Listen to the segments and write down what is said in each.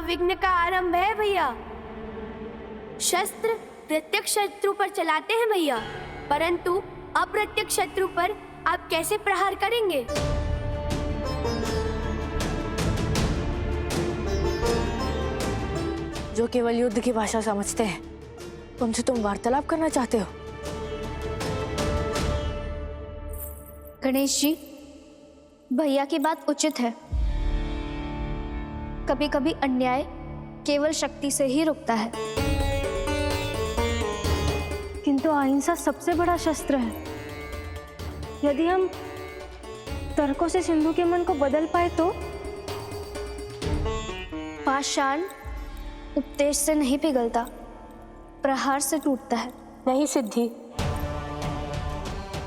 महाविघ्न का आरंभ है भैया। शस्त्र प्रत्यक्ष शत्रु पर चलाते हैं भैया, परंतु अप्रत्यक्ष शत्रु पर आप कैसे प्रहार करेंगे? जो केवल युद्ध की भाषा समझते हैं, उनसे तुम वार्तालाप करना चाहते हो? गणेश जी, भैया की बात उचित है। कभी कभी अन्याय केवल शक्ति से ही रुकता है, किंतु अहिंसा सबसे बड़ा शस्त्र है। यदि हम तर्कों से सिंधु के मन को बदल पाए तो? पाषाण उपदेश से नहीं पिघलता, प्रहार से टूटता है। नहीं सिद्धि,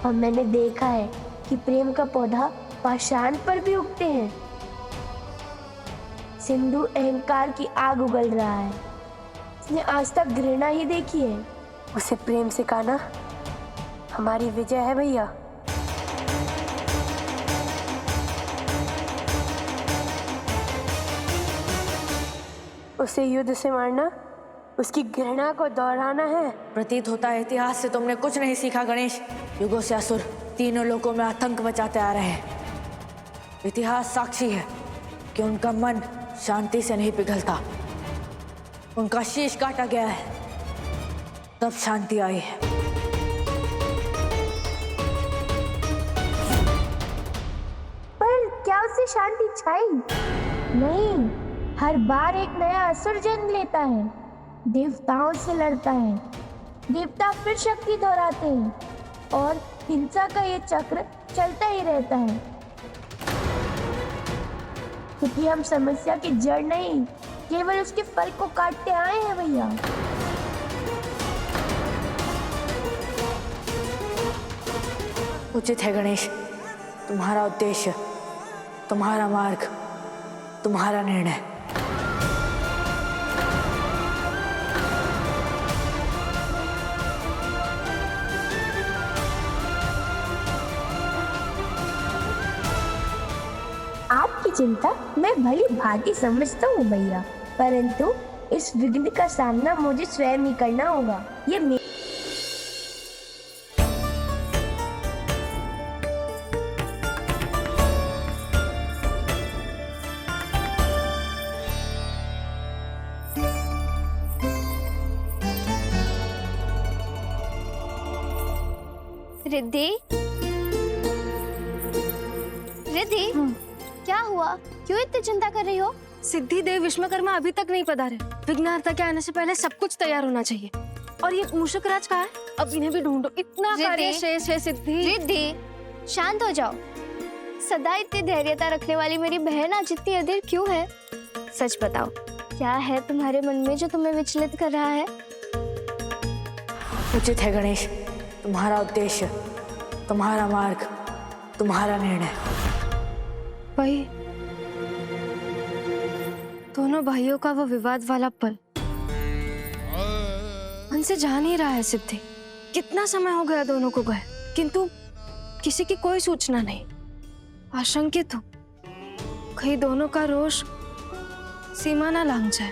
और मैंने देखा है कि प्रेम का पौधा पाषाण पर भी उगते हैं। सिंधु अहंकार की आग उगल रहा है। उसने आज तक घृणा ही देखी है। उसे प्रेम सिखाना हमारी विजय है भैया। उसे युद्ध से मारना उसकी घृणा को दोहराना है। प्रतीत होता है इतिहास से तुमने कुछ नहीं सीखा गणेश। युगों से असुर तीनों लोकों में आतंक मचाते आ रहे हैं। इतिहास साक्षी है कि उनका मन शांति से नहीं पिघलता। उनका शीश काटा गया है, तब शांति आई है। पर क्या उससे शांति छाई? नहीं, हर बार एक नया असुर जन्म लेता है, देवताओं से लड़ता है, देवता फिर शक्ति दोहराते हैं और हिंसा का ये चक्र चलता ही रहता है। क्योंकि हम समस्या की जड़ नहीं, केवल उसके फल को काटते आए हैं भैया। उचित है गणेश, तुम्हारा उद्देश्य, तुम्हारा मार्ग, तुम्हारा निर्णय। आपकी चिंता मैं भली भांति समझता हूँ भैया, परंतु इस विघ्न का सामना मुझे स्वयं ही करना होगा। ये रिद्धि, रिद्धि, क्या हुआ? क्यों इतनी चिंता कर रही हो? सिद्धि देव विश्वकर्मा अभी तक नहीं पधारे। विघ्नहर्ता के आने से पहले सब कुछ तैयार होना चाहिए। और ये मूषक राज कहाँ है? अब इन्हें भी ढूंढो। इतना कार्य शेष है सिद्धि। रिद्धि, शांत हो जाओ। सदा इतनी धैर्यता रखने वाली मेरी बहन आज इतनी अधीर क्यों है? सच बताओ, क्या है तुम्हारे मन में जो तुम्हें विचलित कर रहा है? उचित है गणेश, तुम्हारा उद्देश्य, तुम्हारा मार्ग, तुम्हारा निर्णय। वही दोनों भाइयों का वो विवाद वाला पल मन से जा नहीं रहा है सिद्धि। कितना समय हो गया दोनों को गए, किंतु किसी की कोई सूचना नहीं। आशंकित हूं कहीं दोनों का रोष सीमा ना लांघ जाए।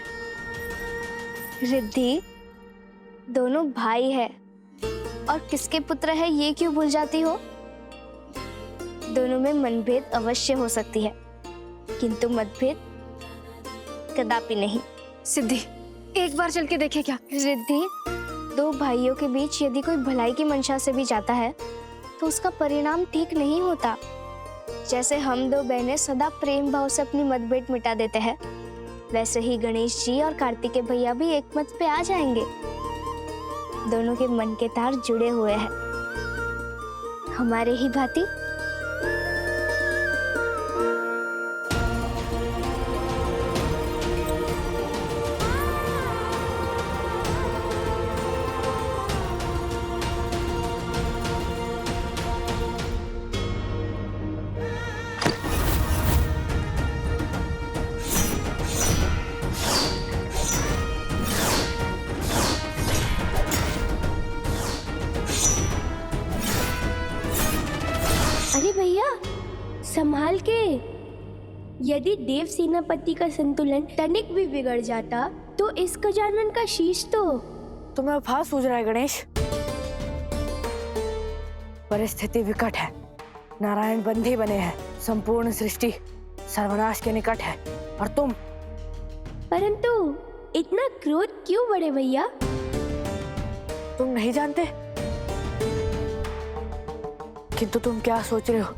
रिद्धि, दोनों भाई है और किसके पुत्र है ये क्यों भूल जाती हो? दोनों में मनभेद अवश्य हो सकती है, किंतु मतभेद कदापि नहीं। सिद्धि, एक बार चल के देखे क्या? रिद्धि, दो भाइयों के बीच यदि कोई भलाई की मंशा से भी जाता है तो उसका परिणाम ठीक नहीं होता। जैसे हम दो बहनें सदा प्रेम भाव से अपनी मतभेद मिटा देते हैं, वैसे ही गणेश जी और कार्तिकेय भैया भी एक मत पे आ जाएंगे। दोनों के मन के तार जुड़े हुए हैं, हमारे ही भांति। यदि देव सेनापति का संतुलन तनिक भी बिगड़ जाता तो इस गजानन का शीश तो तुम्हें फास सूझ रहा है गणेश। परिस्थिति विकट है, नारायण बंधी बने हैं, संपूर्ण सृष्टि सर्वनाश के निकट है और तुम। परंतु इतना क्रोध क्यों बढ़े भैया? तुम नहीं जानते, किंतु तुम क्या सोच रहे हो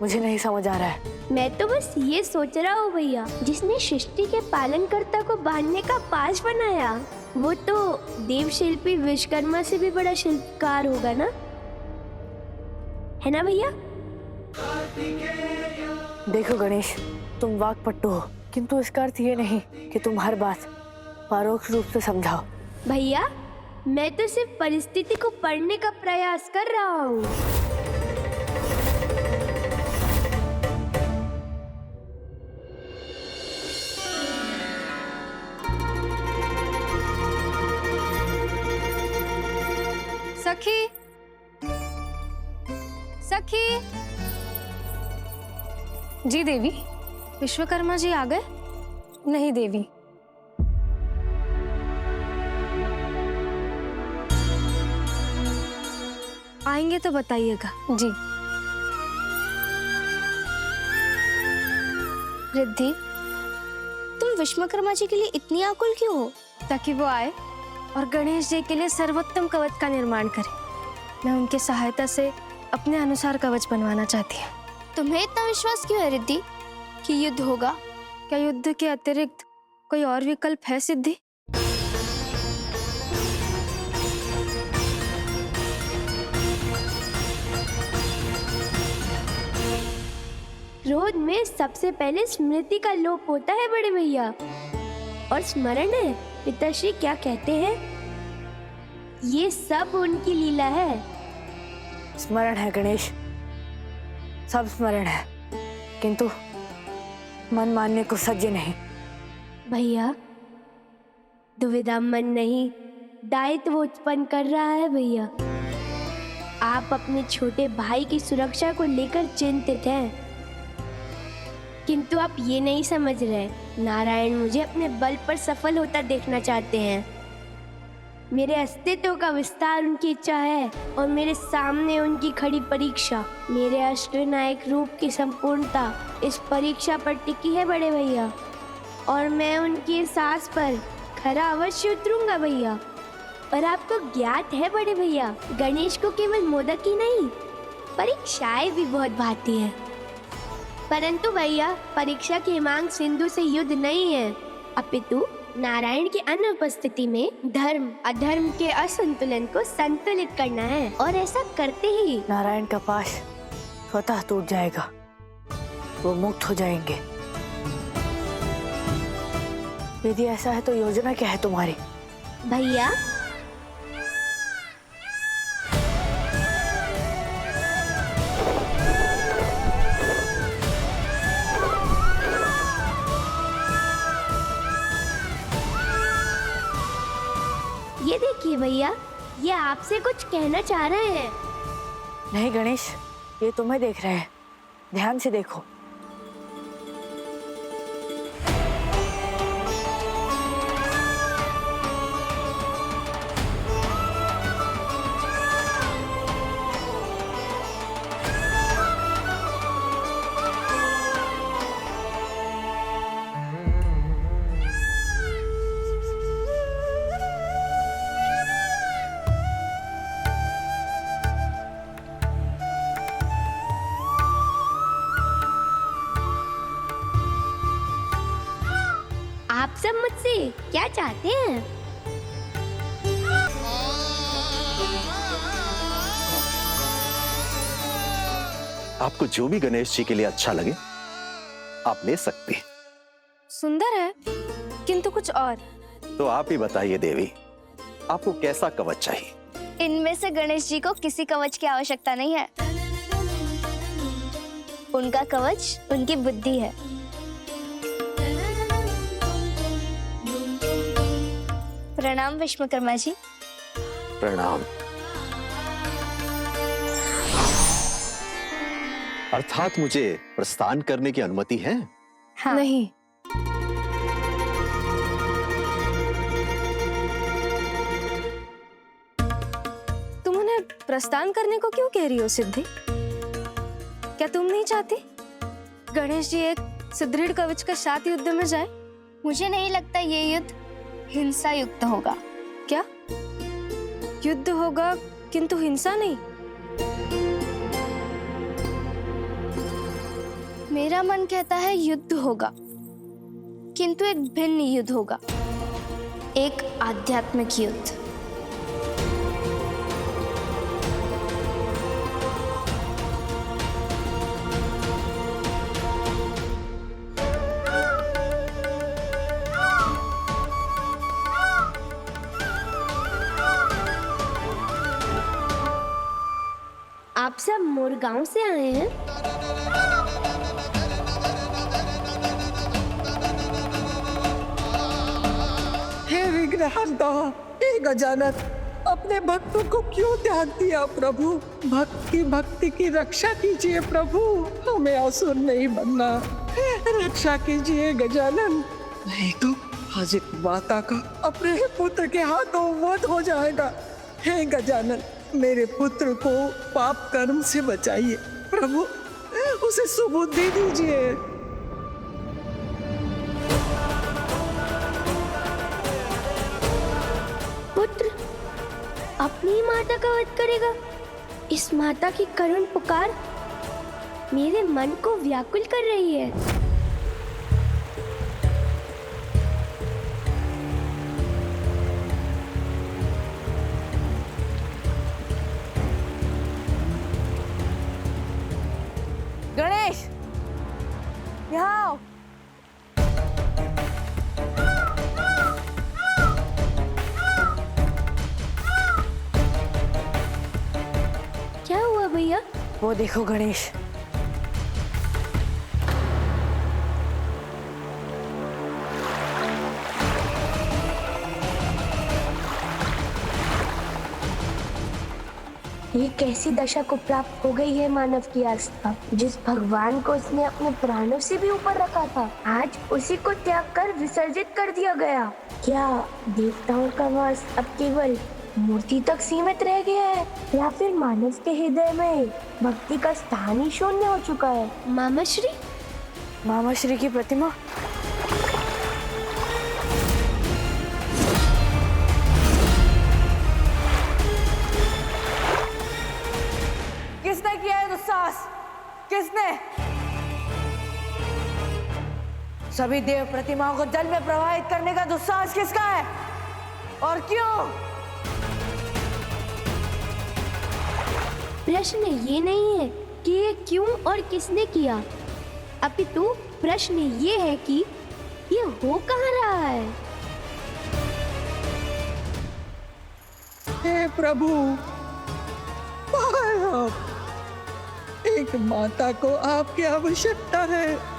मुझे नहीं समझ आ रहा है। मैं तो बस ये सोच रहा हूँ भैया, जिसने सृष्टि के पालनकर्ता को बांधने का पाश बनाया वो तो देव शिल्पी विश्वकर्मा से भी बड़ा शिल्पकार होगा ना, है ना भैया? देखो गणेश, तुम वाक्पटु हो, किंतु इसका अर्थ ये नहीं कि तुम हर बात परोक्ष रूप से समझाओ। भैया मैं तो सिर्फ परिस्थिति को पढ़ने का प्रयास कर रहा हूँ। सखी, सखी। जी देवी। विश्वकर्मा जी आ गए? नहीं देवी। आएंगे तो बताइएगा। जी। रिद्धि, तुम विश्वकर्मा जी के लिए इतनी आकुल क्यों हो? ताकि वो आए और गणेश जी के लिए सर्वोत्तम कवच का निर्माण करें। मैं उनकी सहायता से अपने अनुसार कवच बनवाना चाहती हूँ। तुम्हें इतना विश्वास क्यों है रिद्धि कि युद्ध होगा? क्या युद्ध के अतिरिक्त कोई और विकल्प है सिद्धि? क्रोध में सबसे पहले स्मृति का लोप होता है बड़े भैया, और स्मरण है पिताश्री क्या कहते हैं, ये सब उनकी लीला है। स्मरण है गणेश, सब स्मरण है, किंतु मन मानने को सज्ज नहीं। भैया दुविधा मन नहीं, दायित्व उत्पन्न कर रहा है भैया। आप अपने छोटे भाई की सुरक्षा को लेकर चिंतित हैं, किंतु आप ये नहीं समझ रहे, नारायण मुझे अपने बल पर सफल होता देखना चाहते हैं। मेरे अस्तित्व का विस्तार उनकी इच्छा है और मेरे सामने उनकी खड़ी परीक्षा, मेरे अष्टनायक रूप की संपूर्णता इस परीक्षा पर टिकी है बड़े भैया, और मैं उनकी सांस पर खरा अवश्य उतरूंगा भैया। पर आपको ज्ञात है बड़े भैया, गणेश को केवल मोदक ही नहीं परीक्षाएं भी बहुत भाती है। परंतु भैया परीक्षा की मांग सिंधु से युद्ध नहीं है, अपितु नारायण की अनुपस्थिति में धर्म अधर्म के असंतुलन को संतुलित करना है, और ऐसा करते ही नारायण का पाश स्वतः टूट जाएगा, वो मुक्त हो जाएंगे। यदि ऐसा है तो योजना क्या है तुम्हारी? भैया ये देखिए भैया, ये आपसे कुछ कहना चाह रहे हैं। नहीं गणेश, ये तुम्हें देख रहे हैं, ध्यान से देखो। आप सब मुझसे क्या चाहते हैं? आपको जो भी गणेश जी के लिए अच्छा लगे आप ले सकती हैं। सुंदर है, किंतु कुछ और। तो आप ही बताइए देवी, आपको कैसा कवच चाहिए? इनमें से गणेश जी को किसी कवच की आवश्यकता नहीं है। उनका कवच उनकी बुद्धि है। प्रणाम विश्वकर्मा जी। प्रणाम। अर्थात मुझे प्रस्थान करने की अनुमति है? हाँ। नहीं, तुम उन्हें प्रस्थान करने को क्यों कह रही हो सिद्धि? क्या तुम नहीं चाहती गणेश जी एक सुदृढ़ कवच के साथ युद्ध में जाए? मुझे नहीं लगता ये युद्ध हिंसा युक्त होगा। क्या युद्ध होगा किंतु हिंसा नहीं? मेरा मन कहता है युद्ध होगा, किंतु एक भिन्न युद्ध होगा, एक आध्यात्मिक युद्ध। आप सब मोरगांव से आए हैं? हे विघ्नहर्ता, हे गजानन, अपने भक्तों को क्यों त्याग दिया प्रभु? भक्त की भक्ति की रक्षा कीजिए प्रभु, हमें असुर नहीं बनना। रक्षा कीजिए गजानन, नहीं तो आज एक माता का अपने ही पुत्र के हाथों वध हो जाएगा। हे गजानन, मेरे पुत्र को पाप कर्म से बचाइए प्रभु, उसे सुबुद्धि दीजिए। पुत्र अपनी माता का वध करेगा? इस माता की करुण पुकार मेरे मन को व्याकुल कर रही है। गणेश, यहाँ आओ। क्या हुआ भैया? वो देखो गणेश, ये कैसी दशा को प्राप्त हो गई है मानव की आस्था? जिस भगवान को उसने अपने प्राणों से भी ऊपर रखा था, आज उसी को त्याग कर विसर्जित कर दिया गया। क्या देवताओं का वास अब केवल मूर्ति तक सीमित रह गया है, या फिर मानव के हृदय में भक्ति का स्थान ही शून्य हो चुका है? मामाश्री, मामाश्री की प्रतिमा। किसने किया है दुस्साहस? किसने? सभी देव प्रतिमाओं को जल में प्रवाहित करने का दुस्साहस किसका है और क्यों? प्रश्न ये नहीं है कि ये क्यों और किसने किया, अपितु प्रश्न ये है कि ये हो कहाँ रहा है। हे प्रभु, आप एक माता को आपकी आवश्यकता है।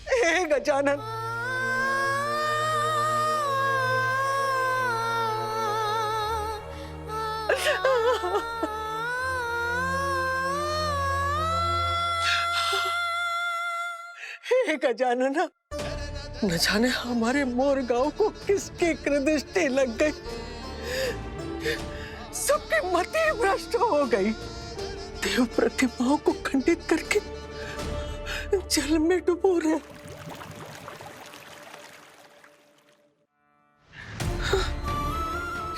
हे गजानन, हे गजानन, न जाने हमारे मोर गांव को किसकी कृदृष्टि लग गई, सबकी मति भ्रष्ट हो गई। देव प्रतिमाओं को खंडित करके जल में डुबो रहे।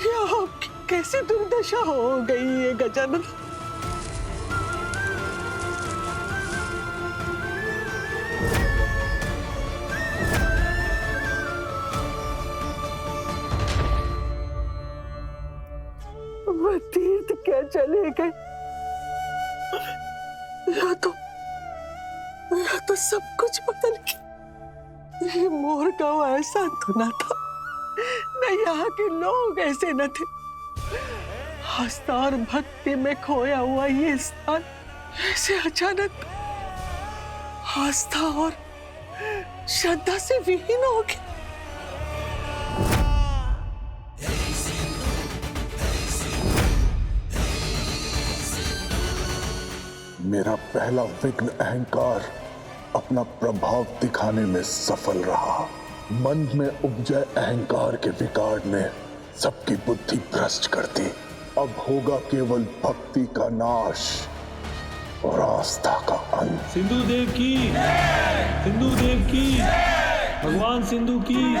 यह आपकी कैसी दुर्दशा हो गई है गजानन? क्या चली गई, या तो सब कुछ बदल गया। ये मोर गांव ऐसा तो न था, न यहाँ के लोग ऐसे न थे। आस्था और भक्ति में खोया हुआ ये स्थान ऐसे अचानक आस्था और श्रद्धा से विहीन हो गया। मेरा पहला विघ्न अहंकार अपना प्रभाव दिखाने में सफल रहा। मन में उपजे अहंकार के विकार ने सबकी बुद्धि भ्रष्ट कर दी। अब होगा केवल भक्ति का नाश और आस्था का अंत। सिंधु देव की, सिंधु देव की, भगवान सिंधु की।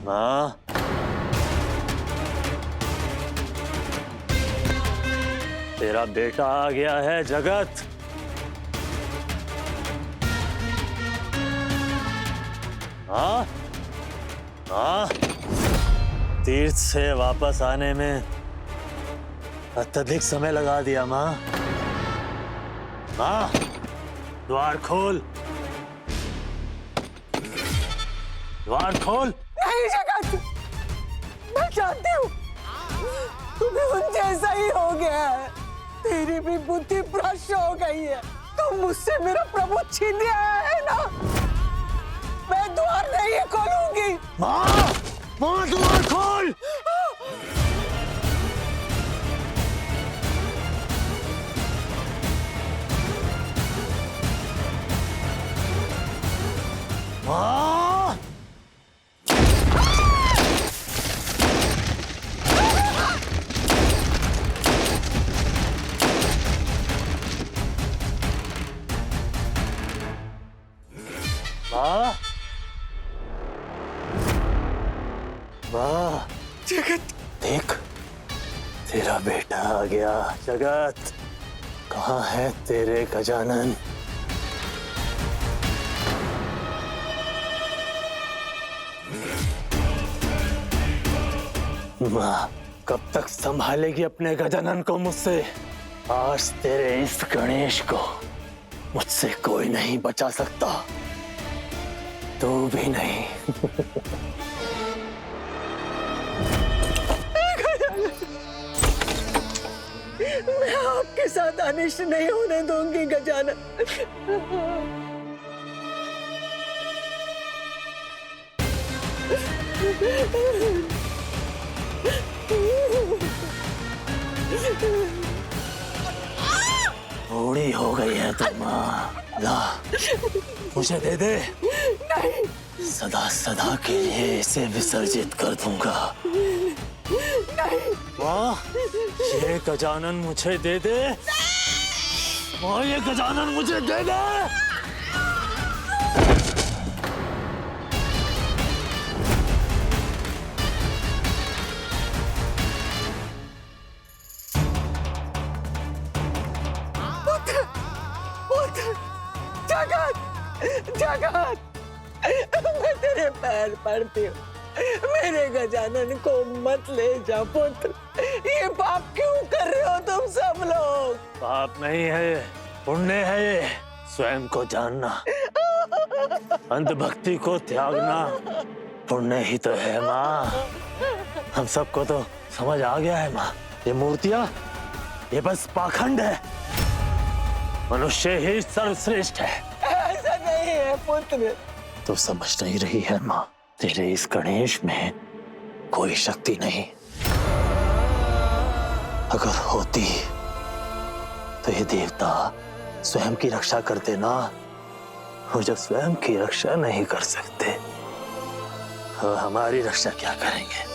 माँ, तेरा बेटा आ गया है जगत। हाँ हाँ, तीर्थ से वापस आने में अत्यधिक समय लगा दिया माँ। माँ, द्वार खोल, द्वार खोल। नहीं जगत, मैं जानती हूँ तुम्हें उन जैसा ही हो गया है। तेरी भी बुद्धि भ्रष्ट हो गई है। तुम मुझसे मेरा प्रभु छीन लिया है ना। मैं द्वार नहीं खोलूंगी। माँ, माँ द्वार खोल। माँ, माँ, माँ, जगत, देख, तेरा बेटा आ गया। जगत, कहाँ है तेरे गजानन? माँ, कब तक संभालेगी अपने गजानन को मुझसे? आज तेरे इस गणेश को मुझसे कोई नहीं बचा सकता, तू भी नहीं। मैं आपके साथ अनिष्ट नहीं होने दूंगी गजानन। बूढ़ी हो गई है तुम माँ। ला, मुझे दे दे। नहीं। सदा सदा के लिए इसे विसर्जित कर दूंगा। नहीं। माँ, ये गजानन मुझे दे दे। माँ, ये गजानन मुझे दे दे। जगत, मैं तेरे पैर पड़ती हूँ। मेरे गजानन को मत ले जा पुत्र। ये पाप क्यों कर रहे हो तुम सब लोग? पाप नहीं है, पुण्य है ये। स्वयं को जानना, अंधभक्ति को त्यागना पुण्य ही तो है माँ। हम सबको तो समझ आ गया है माँ। ये मूर्तियाँ, ये बस पाखंड है। मनुष्य ही सर्वश्रेष्ठ है। ऐसा नहीं है पुत्र। तो समझ नहीं रही है माँ, तेरे इस गणेश में कोई शक्ति नहीं। अगर होती तो ये देवता स्वयं की रक्षा करते ना। और जब स्वयं की रक्षा नहीं कर सकते तो हमारी रक्षा क्या करेंगे?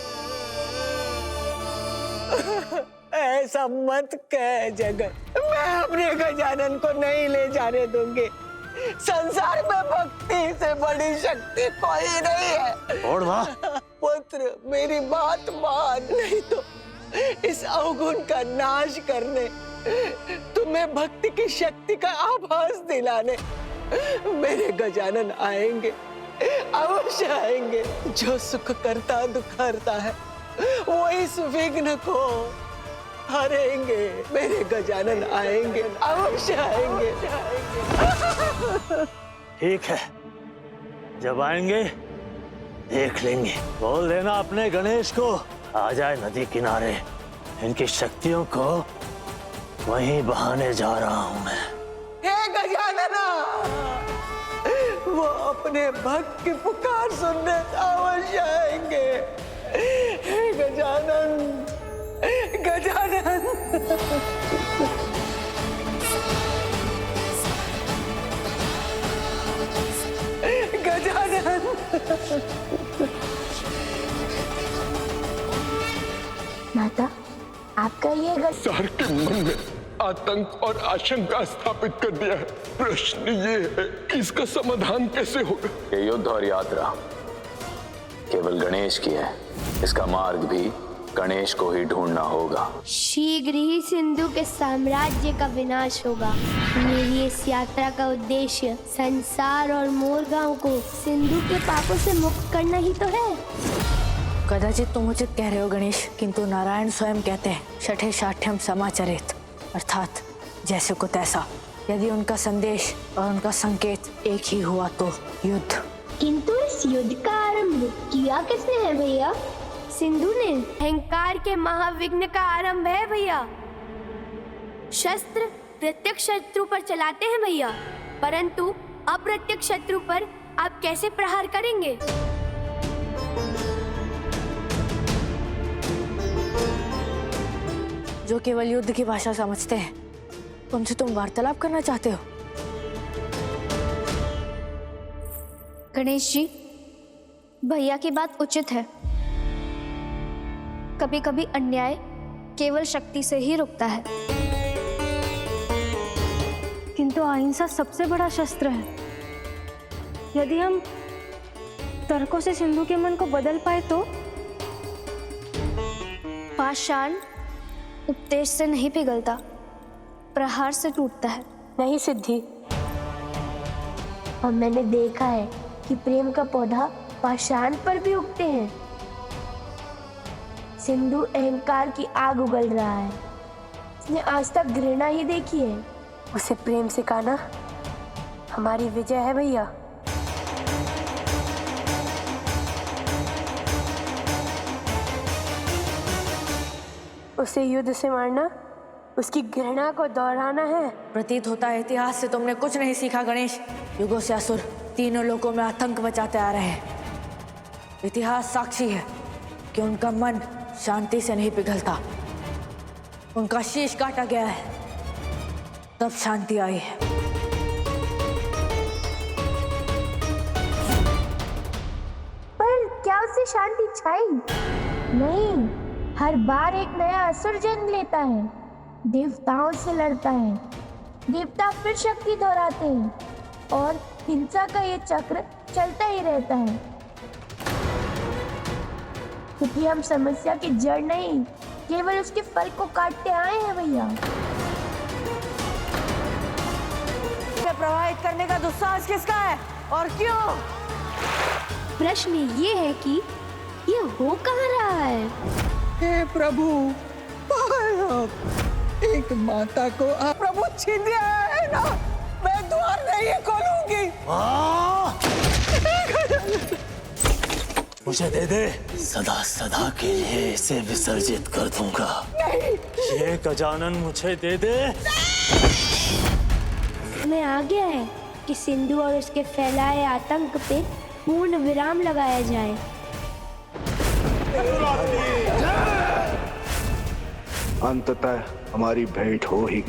ऐसा मत कह जगत। मैं अपने गजानन को नहीं ले जाने दूंगी। संसार में भक्ति से बड़ी शक्ति कोई नहीं है। और माँ, पुत्र, मेरी बात मान, नहीं तो इस अवगुण का नाश करने, तुम्हें भक्ति की शक्ति का आभास दिलाने मेरे गजानन आएंगे, अवश्य आएंगे। जो सुख करता दुख हरता है वो इस विघ्न को हरेंगे। मेरे गजानन आएंगे, अवश्य आएंगे। ठीक है, जब आएंगे देख लेंगे। बोल देना अपने गणेश को आ जाए नदी किनारे। इनकी शक्तियों को वहीं बहाने जा रहा हूं मैं। हे गजानना, वो अपने भक्त की पुकार सुनने अवश्य आएंगे। हे गजानन, गजानन। गजानन। माता, आपका ये सार के मन में आतंक और आशंका स्थापित कर दिया है। प्रश्न ये है कि इसका समाधान कैसे होगा? ये युद्ध और यात्रा केवल गणेश की है। इसका मार्ग भी गणेश को ही ढूंढना होगा। शीघ्र ही सिंधु के साम्राज्य का विनाश होगा। मेरी इस यात्रा का उद्देश्य संसार और मोरगांव को सिंधु के पापों से मुक्त करना ही तो है। कदाचित तुम उचित कह रहे हो गणेश, किंतु नारायण स्वयं कहते हैं छठे शाठ्यम समाचरित, अर्थात जैसे को तैसा। यदि उनका संदेश और उनका संकेत एक ही हुआ तो युद्ध। किंतु इस युद्ध का आरंभ किया किसने है भैया? सिंधु ने। अहंकार के महाविघ्न का आरंभ है भैया। शस्त्र प्रत्यक्ष शत्रु पर चलाते हैं भैया, परंतु अप्रत्यक्ष शत्रु पर आप कैसे प्रहार करेंगे? जो केवल युद्ध की भाषा समझते हैं, उनसे तुम वार्तालाप करना चाहते हो? गणेश जी, भैया की बात उचित है। कभी कभी अन्याय केवल शक्ति से ही रुकता है। किंतु अहिंसा सबसे बड़ा शस्त्र है। यदि हम तर्कों से सिंधु के मन को बदल पाए तो? पाषाण उपदेश से नहीं पिघलता, प्रहार से टूटता है। नहीं सिद्धि, और मैंने देखा है कि प्रेम का पौधा पाषाण पर भी उगते हैं। सिंधु अहंकार की आग उगल रहा है। उसने आज तक घृणा ही देखी है। उसे प्रेम सिखाना हमारी विजय है भैया। उसे युद्ध से मारना, उसकी घृणा को दोहराना है। प्रतीत होता है इतिहास से तुमने कुछ नहीं सीखा गणेश। युगों से असुर तीनों लोकों में आतंक मचाते आ रहे हैं। इतिहास साक्षी है कि उनका मन शांति से नहीं पिघलता। उनका शीश काटा गया है, तब शांति आई है। पर क्या उससे शांति छाई? नहीं, हर बार एक नया असुर जन्म लेता है, देवताओं से लड़ता है, देवता फिर शक्ति दोहराते हैं और हिंसा का ये चक्र चलता ही रहता है। क्योंकि हम समस्या की जड़ नहीं, केवल उसके फल को काटते आए हैं भैया। प्रवाहित करने का दुस्साहस किसका है और क्यों? प्रश्न ये है कि ये हो कहाँ रहा है? हे प्रभु, एक माता को आप प्रभु छीन दिया है ना, मैं द्वार नहीं खोलूंगी। मुझे दे दे, सदा सदा के लिए इसे विसर्जित कर दूंगा। ये गजानन मुझे दे दे। हमें आ गया है कि सिंधु और उसके फैलाए आतंक पे पूर्ण विराम लगाया जाए। अंततः हमारी भेंट हो ही